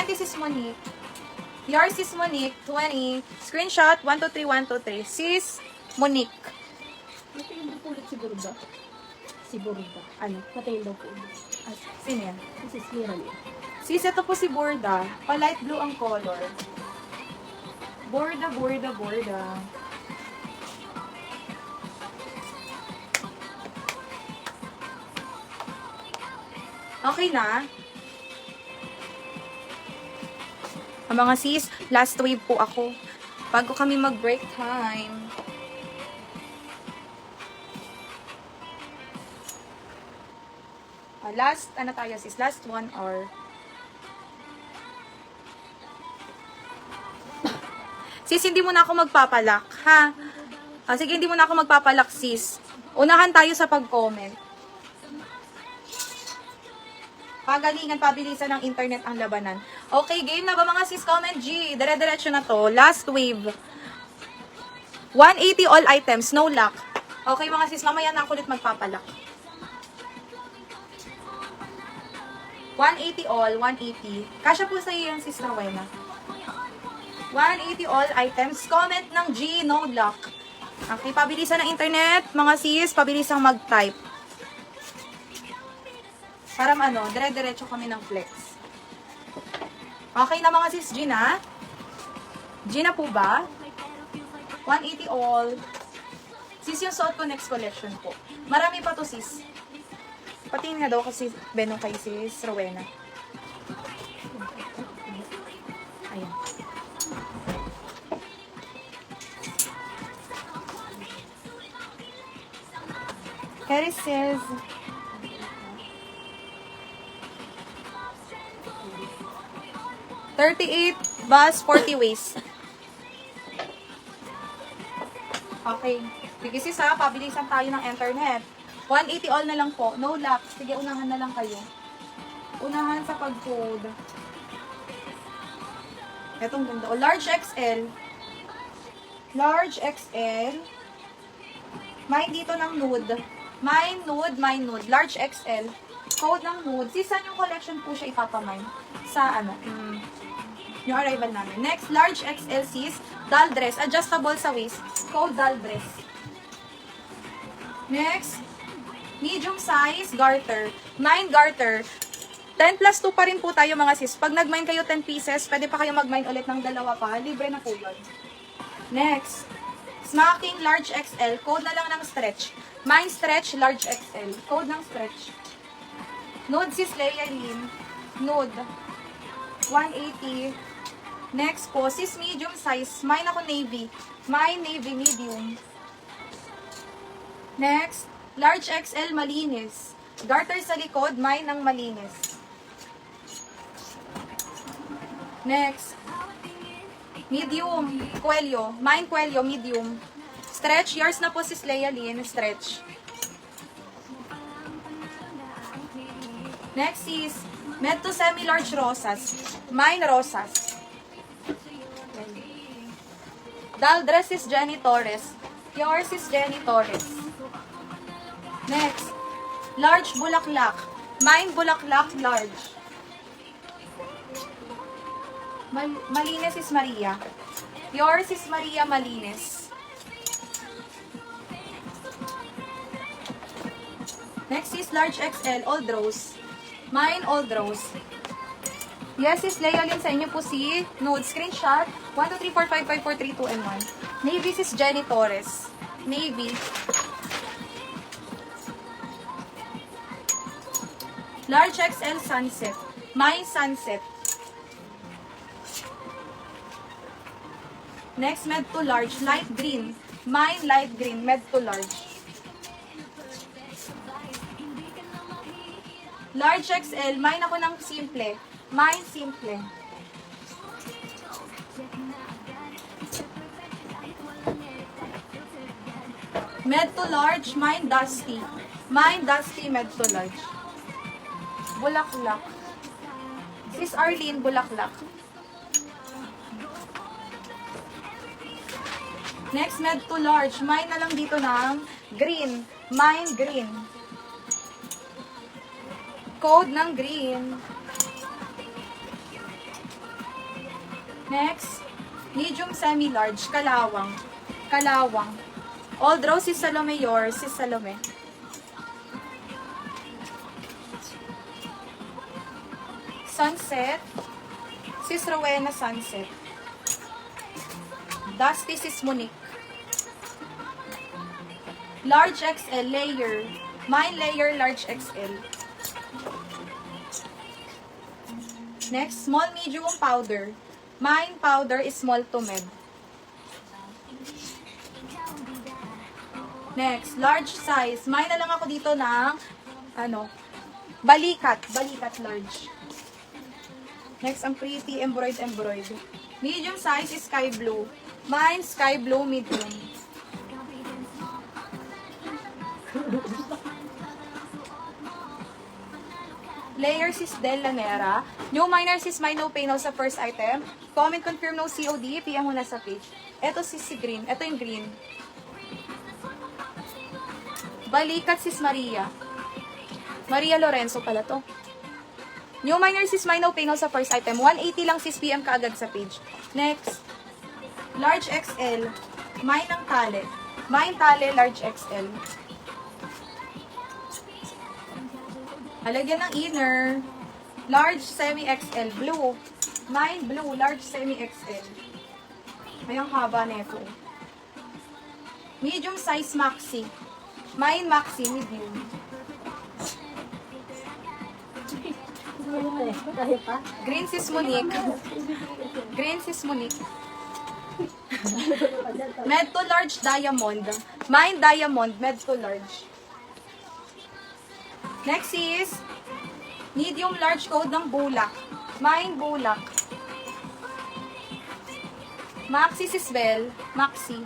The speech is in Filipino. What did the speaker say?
20 sis Monique. Yours is Monique, 20. Screenshot, 123123. Sis Monique. Patingin daw po ulit si Burda. Si Burda. Ano? Patingin daw po ulit. Sino yan? This is Mirali. Sis, ito po si Borda. Pa-light blue ang color. Borda, Borda, Borda. Okay na? Ang mga sis, last wave po ako. Bago kami mag-break time. Last, ano tayo sis? Last 1 hour. Sis, hindi mo na ako magpapalak, ha? Sige, hindi mo na ako magpapalak, sis. Unahan tayo sa pag-comment. Pagalingan, pabilisan ng internet ang labanan. Okay, game na ba mga sis? Comment G. Dire-diretso na to. Last wave. 180 all items. No luck. Okay mga sis, mamaya na ako ulit magpapalak. 180 all, 180. Kasya po sa iyo yung sis Rowena. 180 all items. Comment ng G. No luck. Okay, pabilisan ng internet. Mga sis, pabilisang mag-type. Para ano, dire-diretso kami ng flex. Okay na mga sis, Gina? Gina po ba? 180 all. Sis, yung suot ko next collection po. Marami pa to sis. Patingin nga daw kasi Benong kay sis Rowena. Ayan. Carrie says, $38 bus, 40 waist. Okay. Sige sis ha, pabilisan tayo ng internet. 180 all na lang po. No luck. Sige, unahan na lang kayo. Unahan sa pag-code. Etong ganda. O, large XL. Large XL. Mine dito ng nude. Mine nude, mine nude. Large XL. Code ng nude. Sis, saan yung collection po siya ipapamine? Sa ano? Yung arrival namin. Next, large XL sis. Doll dress. Adjustable sa waist. Code doll dress. Next, medium size garter. Mine garter. 10 plus 2 pa rin po tayo mga sis. Pag nag-mine kayo 10 pieces, pwede pa kayo mag-mine ulit ng dalawa pa. Libre na po yun. Next, smacking large XL. Code na lang ng stretch. Mine stretch large XL. Code ng stretch. Nude sis Leia Lynn. Nude. 180. Next po, sis medium size. Mine ako navy. Mine navy medium. Next, large XL malinis. Garter sa likod, mine ang malinis. Next, medium, Cuello. Mine Cuello, medium. Stretch, yours na po sis Leia Lynn, stretch. Next is, med to semi-large rosas. Mine rosas. Doll dress is Jenny Torres. Yours is Jenny Torres. Next, large bulaklak. Mine bulaklak large. Malinis is Maria. Yours is Maria Malinis. Next is large XL, Old Rose. Mine Old Rose. Yes, is Leia Lynn sa inyo po si nude. Screenshot. 1, 2, 3, 4, 5, 5, 4, 3, 2, and 1. Navy is Jenny Torres. Navy. Large XL Sunset. Mine Sunset. Next, med to large. Light green. Mine light green. Med to large. Large XL. Mine ako ng simple. Mine simple. Med to large. Mine dusty. Mine dusty. Med to large. Bulaklak. Sis Arlene, bulaklak. Next, med to large. Mine na lang dito ng green. Mine green. Code ng green. Next, medium semi-large, kalawang. Kalawang. Although si Salome yours, si Salome. Sunset. Sis Rowena Sunset. Dusty Sis Monique. Large XL layer. Mine layer large XL. Next, small medium powder. Mine powder is small to med. Next, large size. Mine na lang ako dito ng balikat. Balikat large. Next, ang pretty embroid. Medium size is sky blue. Mine sky blue medium. Layers is Del Lanera. New minor is my no pay now sa first item. Comment confirm no COD. PM mo na sa page. Ito si green. Ito yung green. Balikat sis Maria. Maria Lorenzo pala to. New minor sis my no pay now sa first item. 180 lang sis PM kaagad sa page. Next. Large XL. Mine ng tale. Mine tale large XL. Halagyan ng inner. Large semi-XL. Blue. Mine blue. Large semi-XL. Ay, ang haba neto. Medium size maxi. Mine maxi. Medium. Kaya pa? Green sis Monique. Green sis Monique. Med to large diamond. Mine diamond. Med to large. Next is medium large code ng bulak. Mine bulak. Maxi sis Bell. Maxi.